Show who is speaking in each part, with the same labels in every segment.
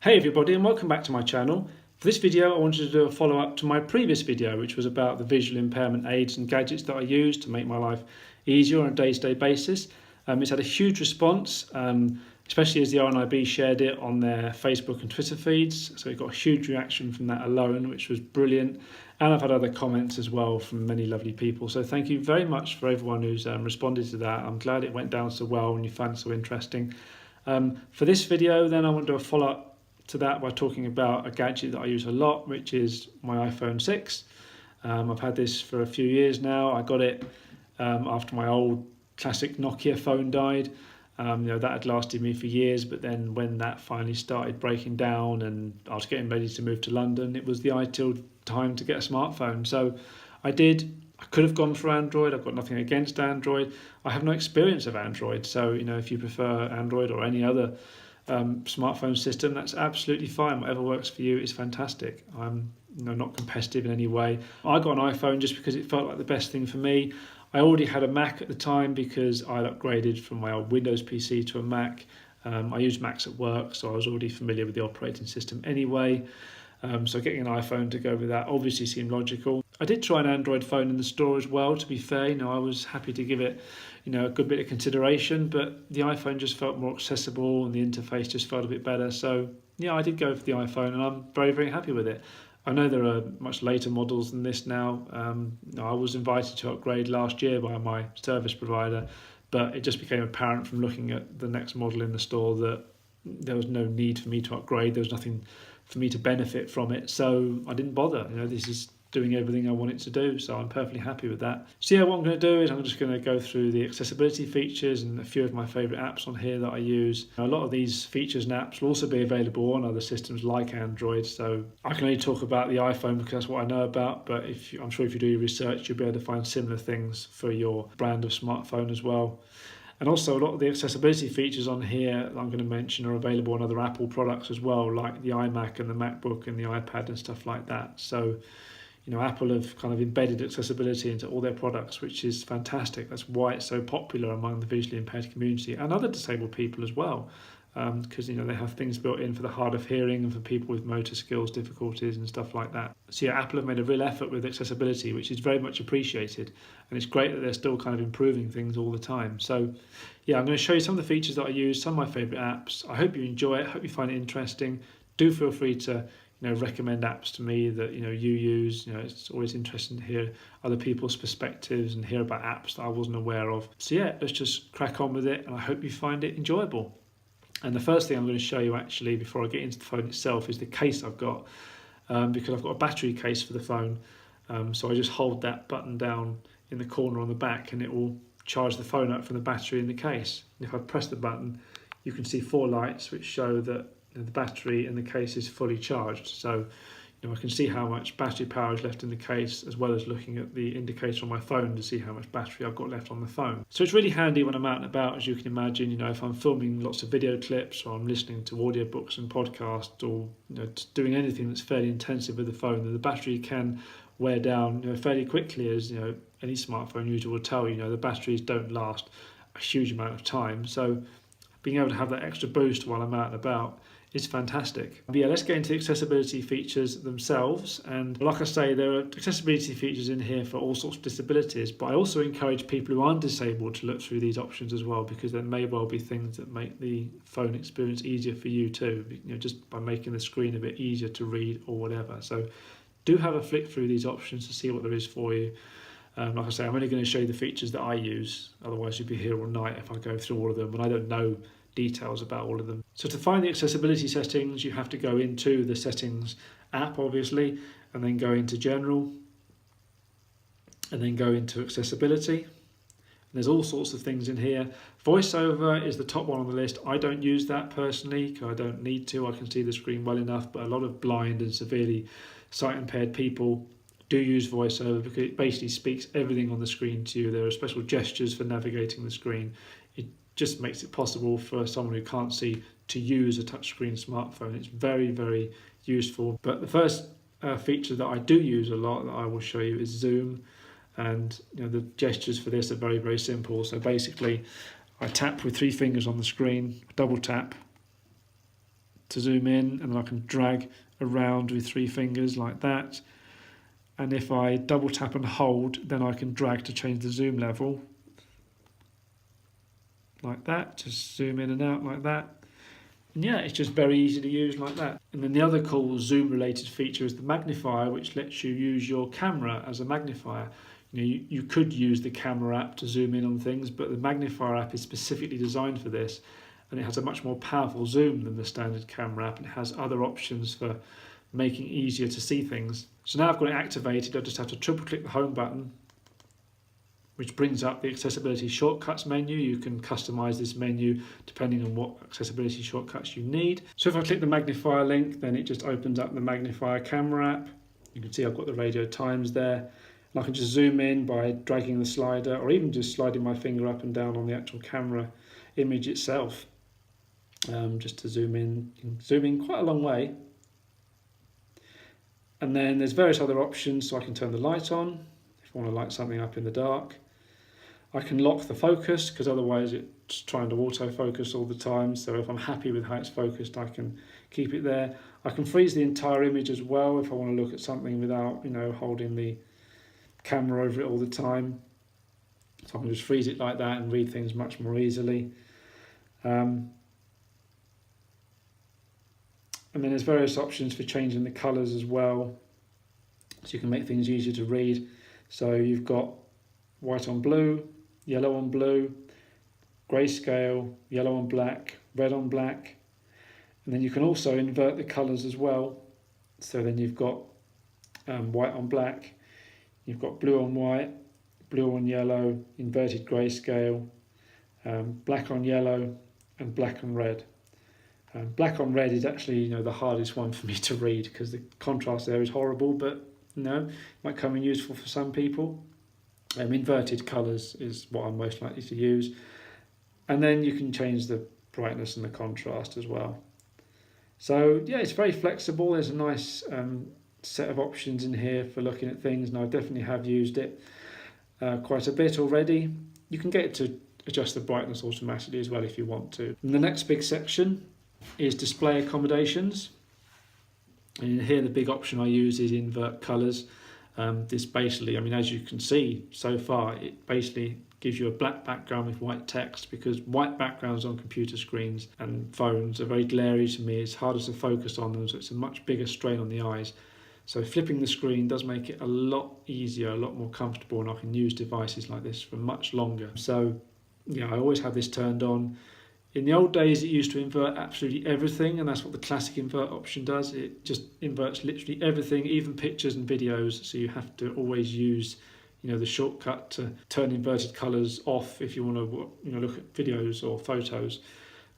Speaker 1: Hey everybody, and welcome back to my channel. For this video I wanted to do a follow-up to my previous video, which was about the visual impairment aids and gadgets that I use to make my life easier on a day-to-day basis. It's had a huge response, especially as the RNIB shared it on their Facebook and Twitter feeds, so it got a huge reaction from that alone, which was brilliant. And I've had other comments as well from many lovely people, so thank you very much for everyone who's responded to that. I'm glad it went down so well and you found it so interesting. For this video then I want to do a follow-up to that by talking about a gadget that I use a lot, which is my iPhone 6. I've had this for a few years now. I got it after my old classic Nokia phone died. That had lasted me for years, but then when that finally started breaking down and I was getting ready to move to London, it was the ideal time to get a smartphone. So I did. I could have gone for Android. I've got nothing against Android. I have no experience of Android, so if you prefer Android or any other smartphone system, that's absolutely fine. Whatever works for you is fantastic. I'm not competitive in any way. I got an iPhone just because it felt like the best thing for me. I already had a Mac at the time because I'd upgraded from my old Windows PC to a Mac. I use Macs at work, so I was already familiar with the operating system anyway. So getting an iPhone to go with that obviously seemed logical. I did try an Android phone in the store as well, to be fair. I was happy to give it a good bit of consideration, but the iPhone just felt more accessible and the interface just felt a bit better. So yeah, I did go for the iPhone and I'm very, very happy with it. I know there are much later models than this now. I was invited to upgrade last year by my service provider, but it just became apparent from looking at the next model in the store that there was no need for me to upgrade. There was nothing for me to benefit from it, so I didn't bother. This is doing everything I want it to do, so I'm perfectly happy with that. So yeah, what I'm going to do is I'm just going to go through the accessibility features and a few of my favourite apps on here that I use. A lot of these features and apps will also be available on other systems like Android, so I can only talk about the iPhone because that's what I know about, but I'm sure if you do your research you'll be able to find similar things for your brand of smartphone as well. And also a lot of the accessibility features on here that I'm going to mention are available on other Apple products as well, like the iMac and the MacBook and the iPad and stuff like that. So Apple have kind of embedded accessibility into all their products, which is fantastic. That's why it's so popular among the visually impaired community and other disabled people as well, because they have things built in for the hard of hearing and for people with motor skills difficulties and stuff like that. So yeah, Apple have made a real effort with accessibility, which is very much appreciated, and it's great that they're still kind of improving things all the time. So yeah, I'm going to show you some of the features that I use, some of my favourite apps. I hope you enjoy it. I hope you find it interesting. Do feel free to recommend apps to me that you use. It's always interesting to hear other people's perspectives and hear about apps that I wasn't aware of. So yeah, let's just crack on with it, and I hope you find it enjoyable. And the first thing I'm going to show you actually before I get into the phone itself is the case I've got, because I've got a battery case for the phone. So I just hold that button down in the corner on the back and it will charge the phone up from the battery in the case. And if I press the button, you can see 4 lights which show that the battery in the case is fully charged. So I can see how much battery power is left in the case, as well as looking at the indicator on my phone to see how much battery I've got left on the phone. So it's really handy when I'm out and about, as you can imagine. If I'm filming lots of video clips or I'm listening to audiobooks and podcasts, or doing anything that's fairly intensive with the phone, the battery can wear down fairly quickly, as any smartphone user will tell you. The batteries don't last a huge amount of time, so being able to have that extra boost while I'm out and about is fantastic. But yeah, let's get into the accessibility features themselves. And like I say, there are accessibility features in here for all sorts of disabilities, but I also encourage people who aren't disabled to look through these options as well, because there may well be things that make the phone experience easier for you too, just by making the screen a bit easier to read or whatever. So do have a flick through these options to see what there is for you. Like I say, I'm only going to show you the features that I use, otherwise you'd be here all night if I go through all of them, and I don't know details about all of them. So to find the accessibility settings, you have to go into the settings app, obviously, and then go into general, and then go into accessibility. And there's all sorts of things in here. VoiceOver is the top one on the list. I don't use that personally because I don't need to. I can see the screen well enough, but a lot of blind and severely sight impaired people do use VoiceOver because it basically speaks everything on the screen to you. There are special gestures for navigating the screen. It just makes it possible for someone who can't see to use a touchscreen smartphone. It's very, very useful. But the first feature that I do use a lot that I will show you is zoom, and the gestures for this are very, very simple. So basically I tap with 3 fingers on the screen, double tap, to zoom in, and then I can drag around with 3 fingers like that. And if I double tap and hold, then I can drag to change the zoom level like that, just zoom in and out like that. And yeah, it's just very easy to use like that. And then the other cool zoom related feature is the magnifier, which lets you use your camera as a magnifier. You could use the camera app to zoom in on things, but the magnifier app is specifically designed for this, and it has a much more powerful zoom than the standard camera app, and it has other options for making it easier to see things. So now I've got it activated, I just have to triple click the home button, which brings up the accessibility shortcuts menu. You can customize this menu depending on what accessibility shortcuts you need. So if I click the magnifier link, then it just opens up the magnifier camera app. You can see I've got the radio times there. And I can just zoom in by dragging the slider, or even just sliding my finger up and down on the actual camera image itself, just to zoom in. You can zoom in quite a long way. And then there's various other options, so I can turn the light on if I want to light something up in the dark. I can lock the focus, because otherwise it's trying to autofocus all the time. So if I'm happy with how it's focused, I can keep it there. I can freeze the entire image as well if I want to look at something without, holding the camera over it all the time. So I can just freeze it like that and read things much more easily. And then there's various options for changing the colours as well, so you can make things easier to read. So you've got white on blue, yellow on blue, grayscale, yellow on black, red on black, and then you can also invert the colours as well. So then you've got white on black, you've got blue on white, blue on yellow, inverted grayscale, black on yellow, and black on red. Black on red is actually the hardest one for me to read, because the contrast there is horrible, but might come in useful for some people. Inverted colours is what I'm most likely to use. And then you can change the brightness and the contrast as well. So yeah, it's very flexible. There's a nice set of options in here for looking at things, and I definitely have used it quite a bit already. You can get it to adjust the brightness automatically as well if you want to. And the next big section is display accommodations. And here the big option I use is invert colours. This basically, as you can see so far, it basically gives you a black background with white text, because white backgrounds on computer screens and phones are very glary to me. It's harder to focus on them, so it's a much bigger strain on the eyes. So flipping the screen does make it a lot easier, a lot more comfortable, and I can use devices like this for much longer. So I always have this turned on. In the old days, it used to invert absolutely everything, and that's what the classic invert option does. It just inverts literally everything, even pictures and videos. So you have to always use, the shortcut to turn inverted colours off if you want to, look at videos or photos.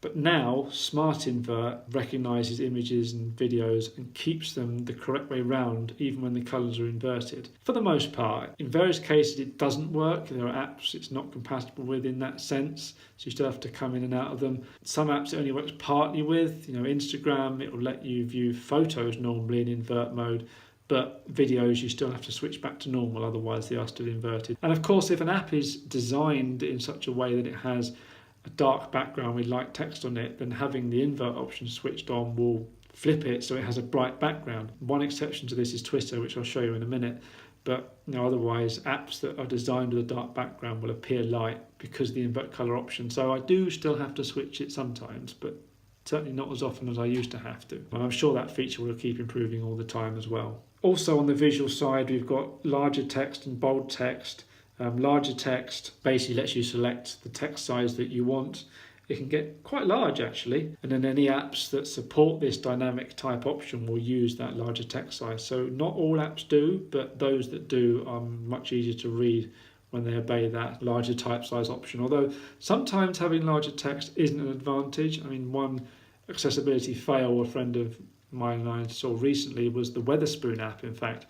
Speaker 1: But now, Smart Invert recognises images and videos and keeps them the correct way round, even when the colours are inverted. For the most part, in various cases it doesn't work. There are apps it's not compatible with in that sense, so you still have to come in and out of them. Some apps it only works partly with. Instagram, it will let you view photos normally in invert mode, but videos you still have to switch back to normal, otherwise they are still inverted. And of course, if an app is designed in such a way that it has a dark background with light text on it, then having the invert option switched on will flip it so it has a bright background. One exception to this is Twitter, which I'll show you in a minute, but otherwise apps that are designed with a dark background will appear light because of the invert colour option. So I do still have to switch it sometimes, but certainly not as often as I used to have to. And I'm sure that feature will keep improving all the time as well. Also on the visual side, we've got larger text and bold text. Larger text basically lets you select the text size that you want. It can get quite large actually, and then any apps that support this dynamic type option will use that larger text size. So not all apps do, but those that do are much easier to read when they obey that larger type size option. Although sometimes having larger text isn't an advantage. One accessibility fail a friend of mine and I saw recently was the Wetherspoon app, in fact,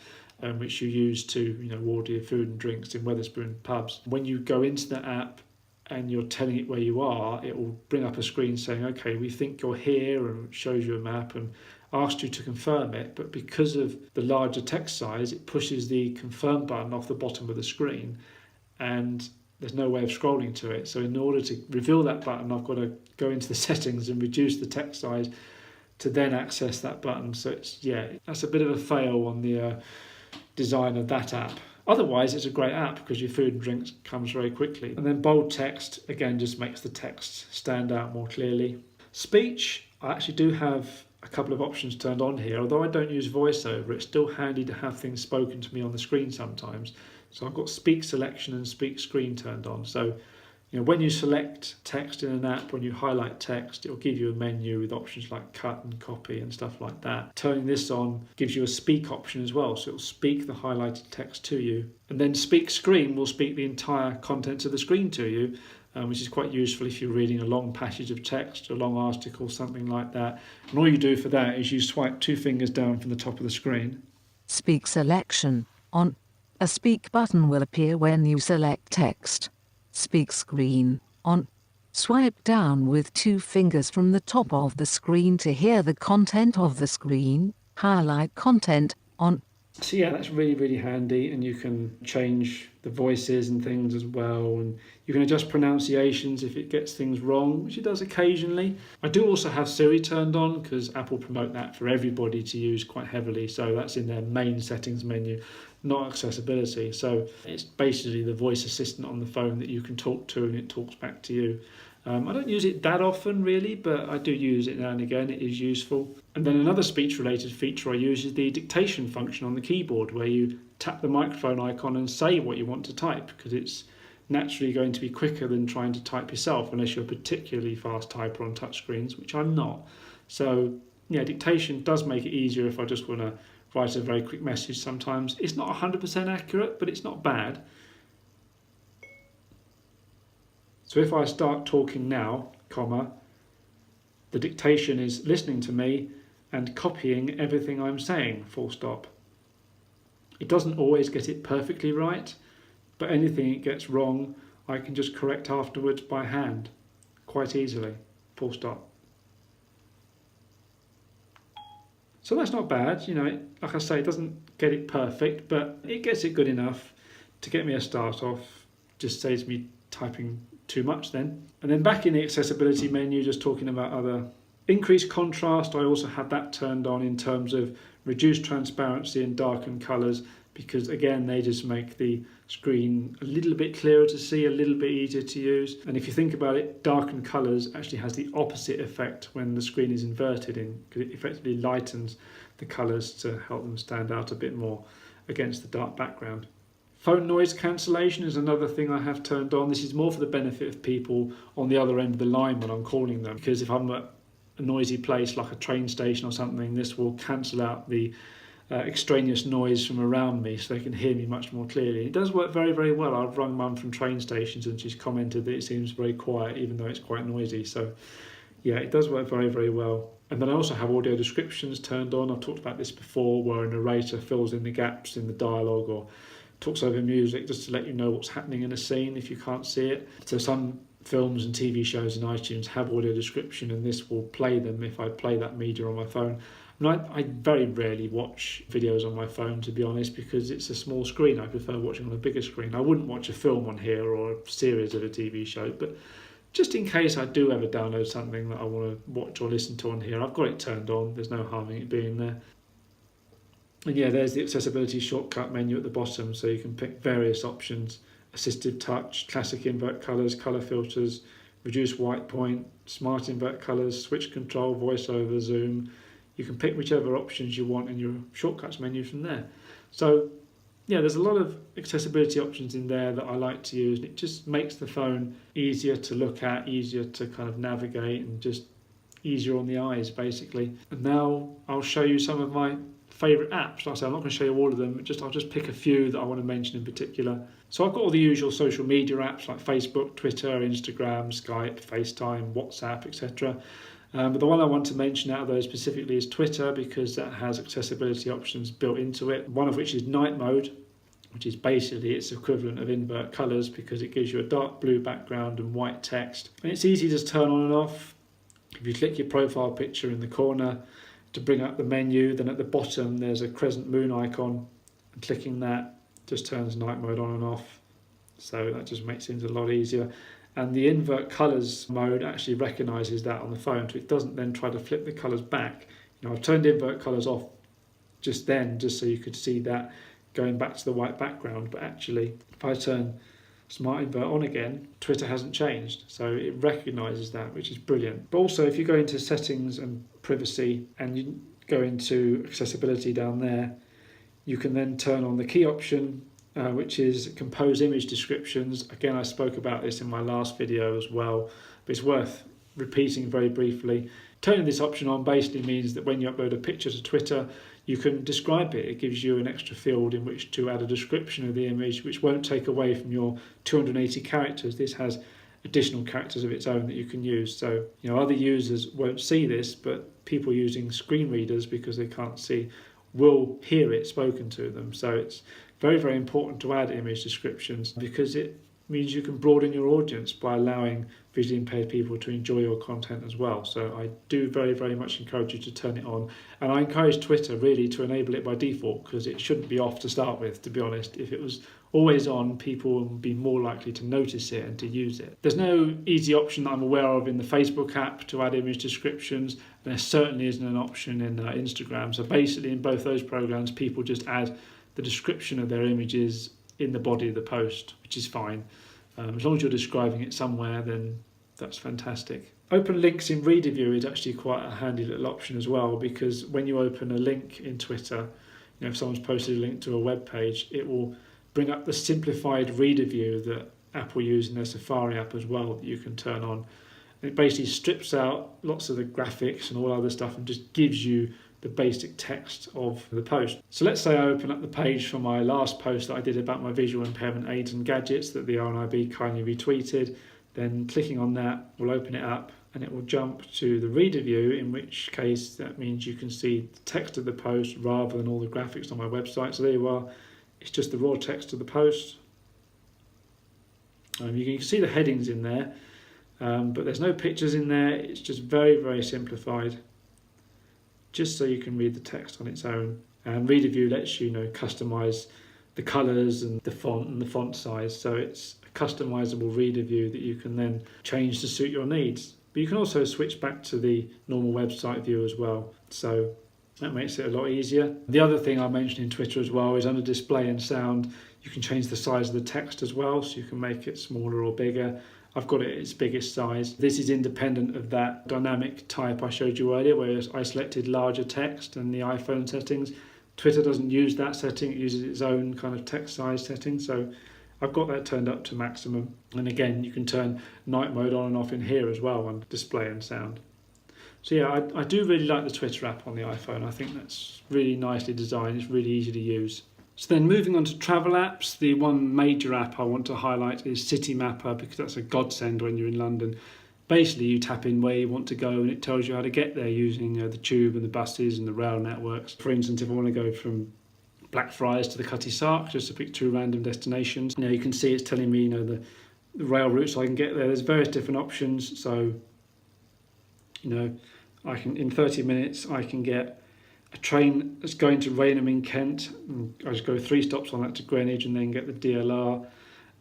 Speaker 1: which you use to order your food and drinks in Wetherspoon pubs. When you go into the app and you're telling it where you are, it will bring up a screen saying, okay, we think you're here, and it shows you a map and asks you to confirm it. But because of the larger text size, it pushes the confirm button off the bottom of the screen, and there's no way of scrolling to it. So in order to reveal that button, I've got to go into the settings and reduce the text size to then access that button. So that's a bit of a fail on the design of that app. Otherwise, it's a great app because your food and drinks comes very quickly. And then bold text, again, just makes the text stand out more clearly. Speech, I actually do have a couple of options turned on here. Although I don't use voiceover, it's still handy to have things spoken to me on the screen sometimes. So I've got speak selection and speak screen turned on. So when you select text in an app, when you highlight text, it'll give you a menu with options like cut and copy and stuff like that. Turning this on gives you a speak option as well, so it'll speak the highlighted text to you. And then speak screen will speak the entire contents of the screen to you, which is quite useful if you're reading a long passage of text, a long article, something like that. And all you do for that is you swipe 2 fingers down from the top of the screen.
Speaker 2: Speak selection on. A speak button will appear when you select text. Speak screen on. Swipe down with 2 fingers from the top of the screen to hear the content of the screen. Highlight content on.
Speaker 1: So that's really, really handy, and you can change the voices and things as well, and you can adjust pronunciations if it gets things wrong, which it does occasionally. I do also have Siri turned on because Apple promote that for everybody to use quite heavily, so that's in their main settings menu, not accessibility. So it's basically the voice assistant on the phone that you can talk to and it talks back to you. I don't use it that often really, but I do use it now and again. It is useful. And then another speech related feature I use is the dictation function on the keyboard, where you tap the microphone icon and say what you want to type, because it's naturally going to be quicker than trying to type yourself, unless you're a particularly fast typer on touchscreens, which I'm not. So dictation does make it easier if I just want to write a very quick message sometimes. It's not 100% accurate, but it's not bad. So if I start talking now, the dictation is listening to me and copying everything I'm saying, full stop. It doesn't always get it perfectly right, but anything it gets wrong, I can just correct afterwards by hand, quite easily, full stop. So that's not bad, like I say, it doesn't get it perfect, but it gets it good enough to get me a start off. Just saves me typing too much then. And then back in the accessibility menu, just talking about other increased contrast, I also had that turned on in terms of reduced transparency and darken colours, because again they just make the screen a little bit clearer to see, a little bit easier to use. And if you think about it, darken colours actually has the opposite effect when the screen is inverted, because it effectively lightens the colours to help them stand out a bit more against the dark background. Phone noise cancellation is another thing I have turned on. This is more for the benefit of people on the other end of the line when I'm calling them, because if I'm at a noisy place like a train station or something, this will cancel out the extraneous noise from around me so they can hear me much more clearly. It does work very, very well. I've rung mum from train stations and she's commented that it seems very quiet even though it's quite noisy. So it does work very, very well. And then I also have audio descriptions turned on. I've talked about this before, where a narrator fills in the gaps in the dialogue or talks over music just to let you know what's happening in a scene if you can't see it. So some films and TV shows in iTunes have audio description, and this will play them if I play that media on my phone. And I very rarely watch videos on my phone, to be honest, because it's a small screen. I prefer watching on a bigger screen. I wouldn't watch a film on here or a series of a TV show, but just in case I do ever download something that I want to watch or listen to on here, I've got it turned on. There's no harm in it being there. And there's the accessibility shortcut menu at the bottom, so you can pick various options: assistive touch, classic invert colours, colour filters, reduce white point, smart invert colours, switch control, voiceover, zoom. You can pick whichever options you want in your shortcuts menu from there. So there's a lot of accessibility options in there that I like to use, and it just makes the phone easier to look at, easier to kind of navigate, and just easier on the eyes basically. And now I'll show you some of my favourite apps. Like I say, I'm not going to show you all of them, I'll just pick a few that I want to mention in particular. So I've got all the usual social media apps like Facebook, Twitter, Instagram, Skype, FaceTime, WhatsApp, etc. But the one I want to mention out of those specifically is Twitter, because that has accessibility options built into it, one of which is night mode, which is basically its equivalent of invert colours, because it gives you a dark blue background and white text. And it's easy to turn on and off. If you click your profile picture in the corner to bring up the menu, then at the bottom there's a crescent moon icon, and clicking that just turns night mode on and off, so that just makes things a lot easier. and the invert colours mode actually recognises that on the phone, so it doesn't then try to flip the colours back. I've turned invert colours off just then, just so you could see that going back to the white background, but actually if I turn Smart Invert on again, Twitter hasn't changed, so it recognises that, which is brilliant. But also if you go into settings and privacy and you go into accessibility down there, you can then turn on the key option, which is compose image descriptions. Again, I spoke about this in my last video as well, but it's worth repeating very briefly. Turning this option on basically means that when you upload a picture to Twitter, you can describe it. It gives you an extra field in which to add a description of the image, which won't take away from your 280 characters. This has additional characters of its own that you can use. So, other users won't see this, but people using screen readers, because they can't see, will hear it spoken to them. So it's very, very important to add image descriptions, because it means you can broaden your audience by allowing visually impaired people to enjoy your content as well. So I do very, very much encourage you to turn it on. And I encourage Twitter really to enable it by default, because it shouldn't be off to start with, to be honest. If it was always on, people would be more likely to notice it and to use it. There's no easy option that I'm aware of in the Facebook app to add image descriptions, and there certainly isn't an option in Instagram. So basically in both those programs, people just add the description of their images in the body of the post, which is fine. As long as you're describing it somewhere, then that's fantastic. Open links in Reader View is actually quite a handy little option as well, because when you open a link in Twitter, if someone's posted a link to a web page, it will bring up the simplified Reader View that Apple use in their Safari app as well, that you can turn on. And it basically strips out lots of the graphics and all other stuff and just gives you the basic text of the post. So let's say I open up the page for my last post that I did about my visual impairment aids and gadgets that the RNIB kindly retweeted. Then clicking on that will open it up and it will jump to the Reader View, in which case that means you can see the text of the post rather than all the graphics on my website. So there you are, it's just the raw text of the post. You can see the headings in there, but there's no pictures in there. It's just very, very simplified, just so you can read the text on its own. And Reader View lets you customize the colors and the font size, so it's a customizable Reader View that you can then change to suit your needs. But you can also switch back to the normal website view as well, so that makes it a lot easier. The other thing I mentioned in Twitter as well is under display and sound, you can change the size of the text as well, so you can make it smaller or bigger. I've got it at its biggest size. This is independent of that dynamic type I showed you earlier, where I selected larger text and the iPhone settings. Twitter doesn't use that setting, it uses its own kind of text size setting. So I've got that turned up to maximum. And again, you can turn night mode on and off in here as well on display and sound. So yeah, I do really like the Twitter app on the iPhone. I think that's really nicely designed. It's really easy to use. So then moving on to travel apps, the one major app I want to highlight is Citymapper, because that's a godsend when you're in London. Basically, you tap in where you want to go and it tells you how to get there using the tube and the buses and the rail networks. For instance, if I want to go from Blackfriars to the Cutty Sark, just to pick two random destinations, you can see it's telling me the rail routes I can get there. There's various different options. So, I can in 30 minutes I can get a train that's going to Rainham in Kent. I just go 3 stops on that to Greenwich and then get the DLR,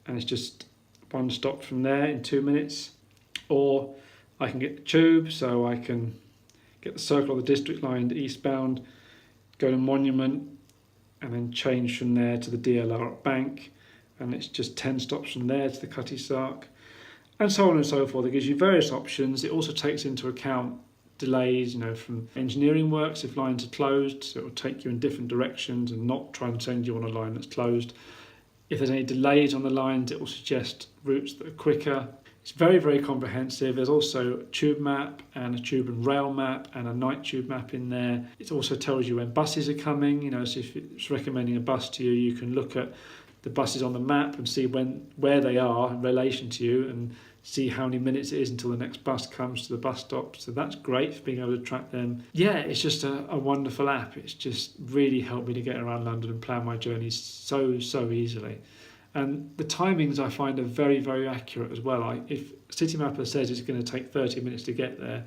Speaker 1: and it's just one stop from there in 2 minutes. Or I can get the tube, so I can get the Circle or the District line eastbound, go to Monument, and then change from there to the DLR at Bank, and it's just 10 stops from there to the Cutty Sark, and so on and so forth. It gives you various options. It also takes into account delays, from engineering works if lines are closed, so it will take you in different directions and not try and send you on a line that's closed. If there's any delays on the lines, it will suggest routes that are quicker. It's very, very comprehensive. There's also a tube map and a tube and rail map and a night tube map in there. It also tells you when buses are coming, so if it's recommending a bus to you, you can look at the buses on the map and see where they are in relation to you and see how many minutes it is until the next bus comes to the bus stop. So that's great for being able to track them. Yeah, it's just a wonderful app. It's just really helped me to get around London and plan my journeys so easily. And the timings I find are very, very accurate as well. If Citymapper says it's going to take 30 minutes to get there,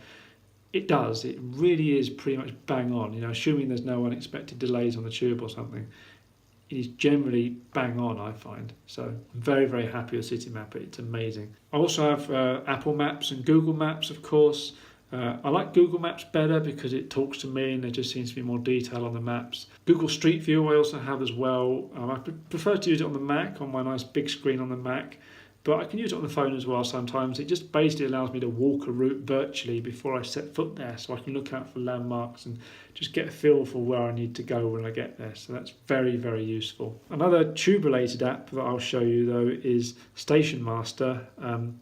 Speaker 1: it does. It really is pretty much bang on. Assuming there's no unexpected delays on the tube or something, it is generally bang on, I find. So I'm very, very happy with Citymapper. It's amazing. I also have Apple Maps and Google Maps, of course. I like Google Maps better because it talks to me and there just seems to be more detail on the maps. Google Street View I also have as well. I prefer to use it on the Mac, on my nice big screen on the Mac. But I can use it on the phone as well sometimes. It just basically allows me to walk a route virtually before I set foot there, so I can look out for landmarks and just get a feel for where I need to go when I get there. So that's very, very useful. Another tube-related app that I'll show you though is Station Master.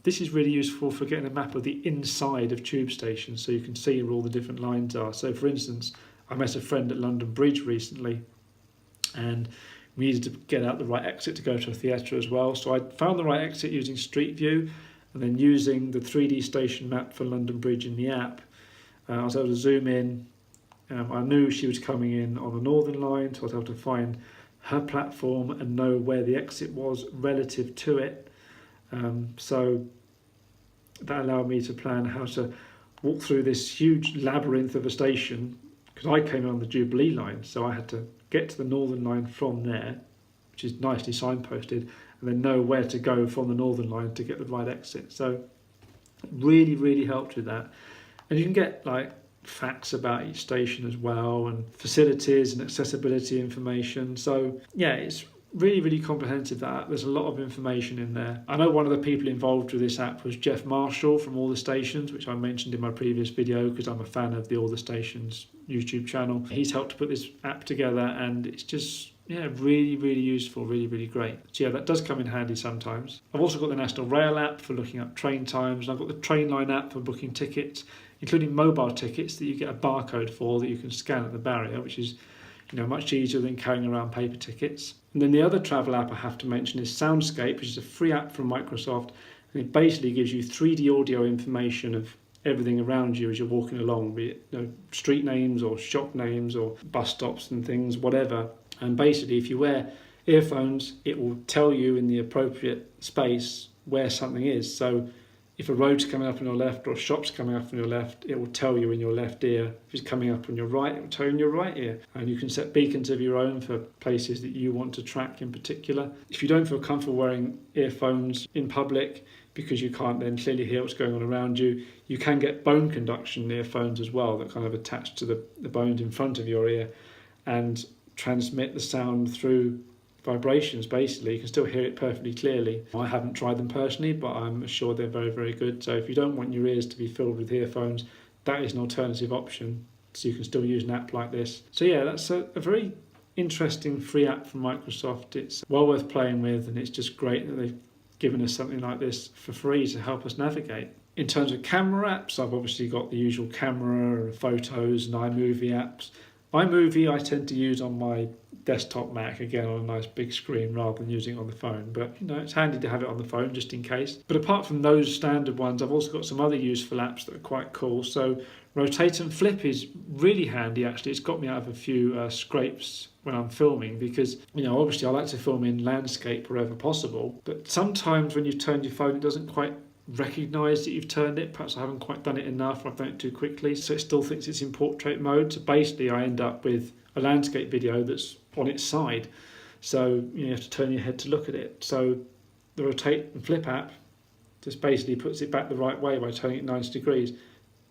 Speaker 1: This is really useful for getting a map of the inside of tube stations, so you can see where all the different lines are. So for instance, I met a friend at London Bridge recently, and we needed to get out the right exit to go to a theatre as well. So I found the right exit using Street View, and then using the 3D station map for London Bridge in the app, I was able to zoom in. I knew she was coming in on the Northern Line, so I was able to find her platform and know where the exit was relative to it. So that allowed me to plan how to walk through this huge labyrinth of a station, because I came on the Jubilee line, so I had to get to the Northern Line from there, which is nicely signposted, and then know where to go from the Northern Line to get the right exit. So it really, really helped with that. And you can get like facts about each station as well, and facilities and accessibility information. So yeah, it's really, really comprehensive, that app. There's a lot of information in there. I know one of the people involved with this app was Jeff Marshall from All the Stations, which I mentioned in my previous video because I'm a fan of the All the Stations YouTube channel. He's helped to put this app together, and it's just, yeah, really, really useful, really, really great. So yeah, that does come in handy sometimes. I've also got the National Rail app for looking up train times, and I've got the Trainline app for booking tickets, including mobile tickets that you get a barcode for that you can scan at the barrier, which is, you know, much easier than carrying around paper tickets. And then the other travel app I have to mention is Soundscape, which is a free app from Microsoft, and it basically gives you 3D audio information of everything around you as you're walking along, be it, you know, street names or shop names or bus stops and things, whatever. And basically, if you wear earphones, it will tell you in the appropriate space where something is. So if a road's coming up on your left or a shop's coming up on your left, it will tell you in your left ear. If it's coming up on your right, it will tell you in your right ear. And you can set beacons of your own for places that you want to track in particular. If you don't feel comfortable wearing earphones in public because you can't then clearly hear what's going on around you, you can get bone conduction earphones as well that kind of attach to the bones in front of your ear and transmit the sound through vibrations. Basically, you can still hear it perfectly clearly. I haven't tried them personally, but I'm sure they're very, very good. So if you don't want your ears to be filled with earphones, that is an alternative option, so you can still use an app like this. So yeah, that's a very interesting free app from Microsoft. It's well worth playing with, and it's just great that they've given us something like this for free to help us navigate. In terms of camera apps, I've obviously got the usual camera and photos and iMovie apps. iMovie I tend to use on my desktop Mac, again on a nice big screen rather than using it on the phone, but you know, it's handy to have it on the phone just in case. But apart from those standard ones, I've also got some other useful apps that are quite cool. So Rotate and Flip is really handy actually. It's got me out of a few scrapes when I'm filming, because you know, obviously I like to film in landscape wherever possible, but sometimes when you turn your phone it doesn't quite recognise that you've turned it. Perhaps I haven't quite done it enough, or I've done it too quickly, so it still thinks it's in portrait mode. So basically I end up with a landscape video that's on its side, so you have to turn your head to look at it. So the Rotate and Flip app just basically puts it back the right way by turning it 90 degrees.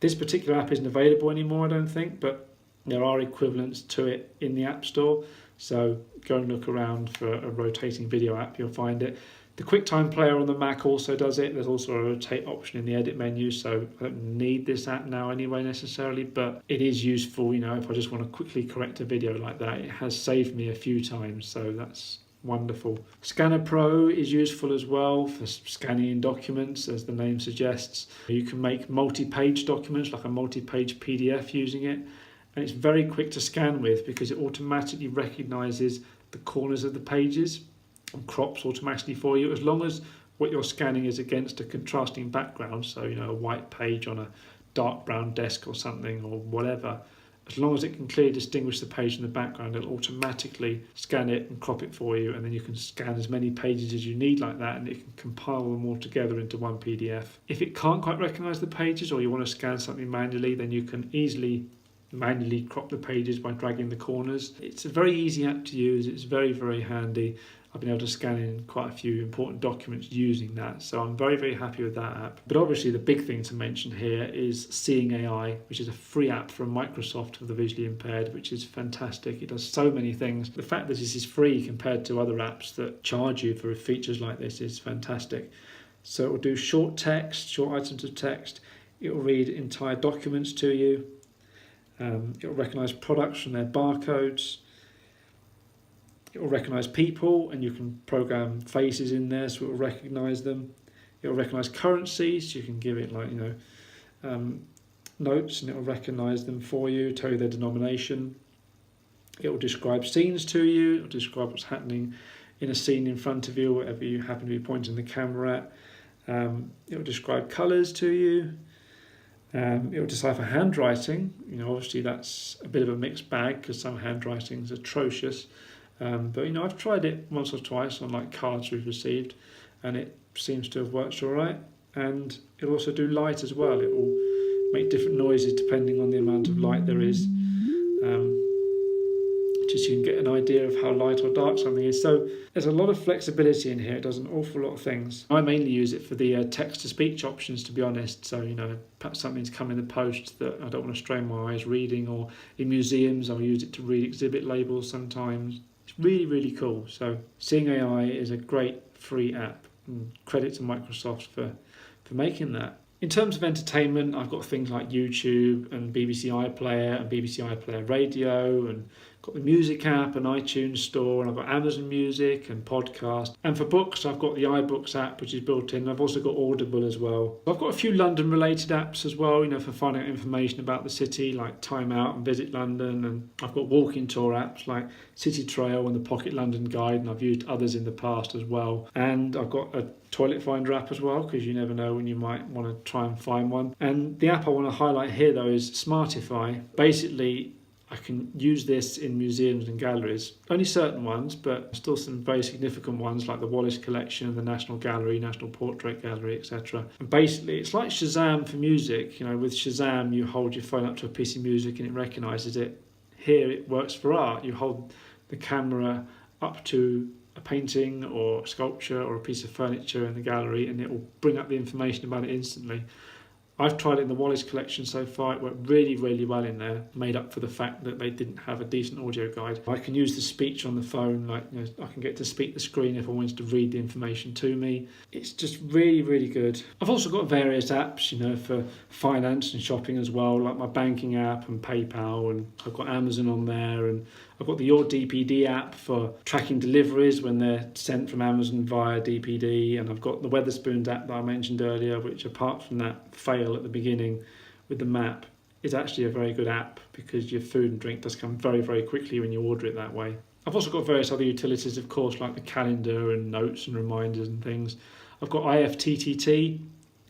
Speaker 1: This particular app isn't available anymore, I don't think, but there are equivalents to it in the App Store, so go and look around for a rotating video app, you'll find it. The QuickTime Player on the Mac also does it. There's also a rotate option in the edit menu, so I don't need this app now anyway necessarily, but it is useful, you know, if I just want to quickly correct a video like that. It has saved me a few times, so that's wonderful. Scanner Pro is useful as well for scanning in documents, as the name suggests. You can make multi-page documents, like a multi-page PDF using it, and it's very quick to scan with because it automatically recognises the corners of the pages and crops automatically for you, as long as what you're scanning is against a contrasting background, so you know, a white page on a dark brown desk or something or whatever. As long as it can clearly distinguish the page in the background, it'll automatically scan it and crop it for you, and then you can scan as many pages as you need like that, and it can compile them all together into one PDF. If it can't quite recognise the pages, or you want to scan something manually, then you can easily manually crop the pages by dragging the corners. It's a very easy app to use. It's very, very handy. I've been able to scan in quite a few important documents using that, so I'm very, very happy with that app. But obviously the big thing to mention here is Seeing AI, which is a free app from Microsoft for the visually impaired, which is fantastic. It does so many things. The fact that this is free compared to other apps that charge you for features like this is fantastic. So it will do short text, short items of text. It will read entire documents to you. It will recognise products from their barcodes. It will recognise people, and you can program faces in there, so it will recognise them. It will recognise currencies. You can give it notes, and it will recognise them for you, tell you their denomination. It will describe scenes to you. It will describe what's happening in a scene in front of you, whatever you happen to be pointing the camera at. It will describe colours to you. It will decipher handwriting. Obviously that's a bit of a mixed bag because some handwriting is atrocious. But I've tried it once or twice on cards we've received, and it seems to have worked all right. And it'll also do light as well. It will make different noises depending on the amount of light there is, just so you can get an idea of how light or dark something is. So there's a lot of flexibility in here. It does an awful lot of things. I mainly use it for the text-to-speech options, to be honest. So perhaps something's come in the post that I don't want to strain my eyes reading, or in museums I'll use it to read exhibit labels sometimes. It's really, really cool. So Seeing AI is a great free app, and credit to Microsoft for making that. In terms of entertainment, I've got things like YouTube and BBC iPlayer and BBC iPlayer Radio, and got the music app and iTunes Store, and I've got Amazon Music and podcast. And for books, I've got the iBooks app, which is built in. I've also got Audible as well. I've got a few London-related apps as well, for finding out information about the city, like Time Out and Visit London. And I've got walking tour apps like City Trail and the Pocket London Guide, and I've used others in the past as well. And I've got a toilet finder app as well, because you never know when you might want to try and find one. And the app I want to highlight here, though, is Smartify. Basically, I can use this in museums and galleries, only certain ones, but still some very significant ones like the Wallace Collection, the National Gallery, National Portrait Gallery, etc. And basically, it's like Shazam for music. With Shazam, you hold your phone up to a piece of music and it recognises it. Here, it works for art. You hold the camera up to a painting or sculpture or a piece of furniture in the gallery, and it will bring up the information about it instantly. I've tried it in the Wallace collection so far. It worked really, really well in there, made up for the fact that they didn't have a decent audio guide. I can use the speech on the phone, I can get to speak the screen if I wanted to read the information to me. It's just really, really good. I've also got various apps, for finance and shopping as well, like my banking app and PayPal, and I've got Amazon on there, and I've got the Your DPD app for tracking deliveries when they're sent from Amazon via DPD, and I've got the Wetherspoons app that I mentioned earlier, which apart from that fail at the beginning with the map, is actually a very good app because your food and drink does come very, very quickly when you order it that way. I've also got various other utilities, of course, like the calendar and notes and reminders and things. I've got IFTTT,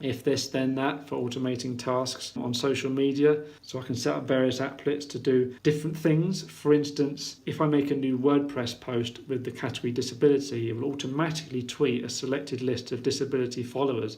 Speaker 1: if this then that, for automating tasks on social media, so I can set up various applets to do different things. For instance, if I make a new WordPress post with the category disability, it will automatically tweet a selected list of disability followers,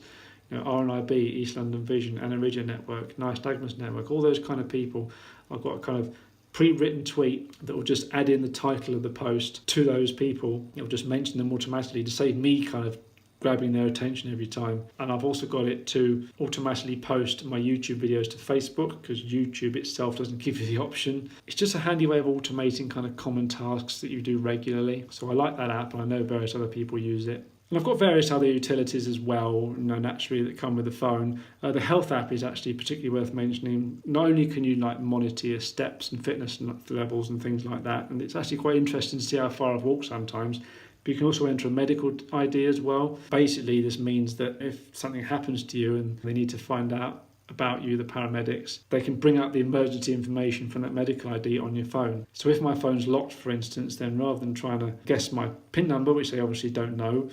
Speaker 1: RNIB, East London Vision, Anna Ridger Network, Nystagmus Network, all those kind of people. I've got a kind of pre-written tweet that will just add in the title of the post to those people. It will just mention them automatically to save me kind of grabbing their attention every time. And I've also got it to automatically post my YouTube videos to Facebook, because YouTube itself doesn't give you the option. It's just a handy way of automating kind of common tasks that you do regularly. So I like that app, and I know various other people use it. And I've got various other utilities as well, naturally, that come with the phone. The health app is actually particularly worth mentioning. Not only can you monitor your steps and fitness levels and things like that, and it's actually quite interesting to see how far I've walked sometimes, but you can also enter a medical ID as well. Basically, this means that if something happens to you and they need to find out about you, the paramedics, they can bring up the emergency information from that medical ID on your phone. So if my phone's locked, for instance, then rather than trying to guess my PIN number, which they obviously don't know,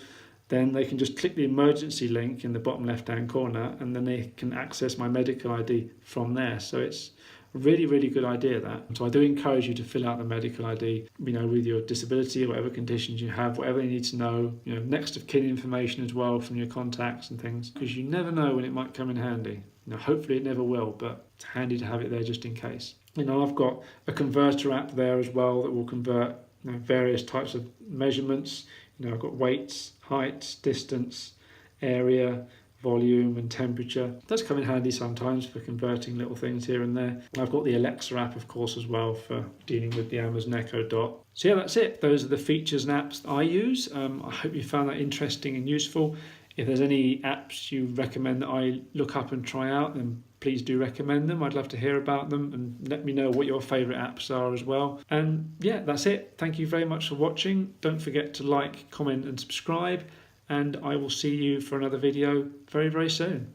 Speaker 1: then they can just click the emergency link in the bottom left-hand corner, and then they can access my medical ID from there. So it's a really, really good idea, that. So I do encourage you to fill out the medical ID, with your disability or whatever conditions you have, whatever you need to know, next of kin information as well from your contacts and things, because you never know when it might come in handy. Hopefully it never will, but it's handy to have it there just in case. I've got a converter app there as well that will convert various types of measurements. I've got weights, heights, distance, area, volume and temperature. It does come in handy sometimes for converting little things here and there. I've got the Alexa app, of course, as well for dealing with the Amazon Echo Dot. So yeah, that's it. Those are the features and apps that I use. I hope you found that interesting and useful. If there's any apps you recommend that I look up and try out, then please do recommend them. I'd love to hear about them, and let me know what your favourite apps are as well. And yeah, that's it. Thank you very much for watching. Don't forget to like, comment and subscribe, and I will see you for another video very, very soon.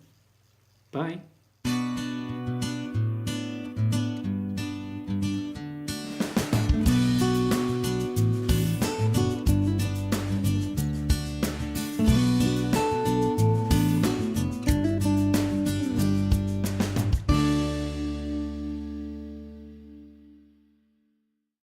Speaker 1: Bye.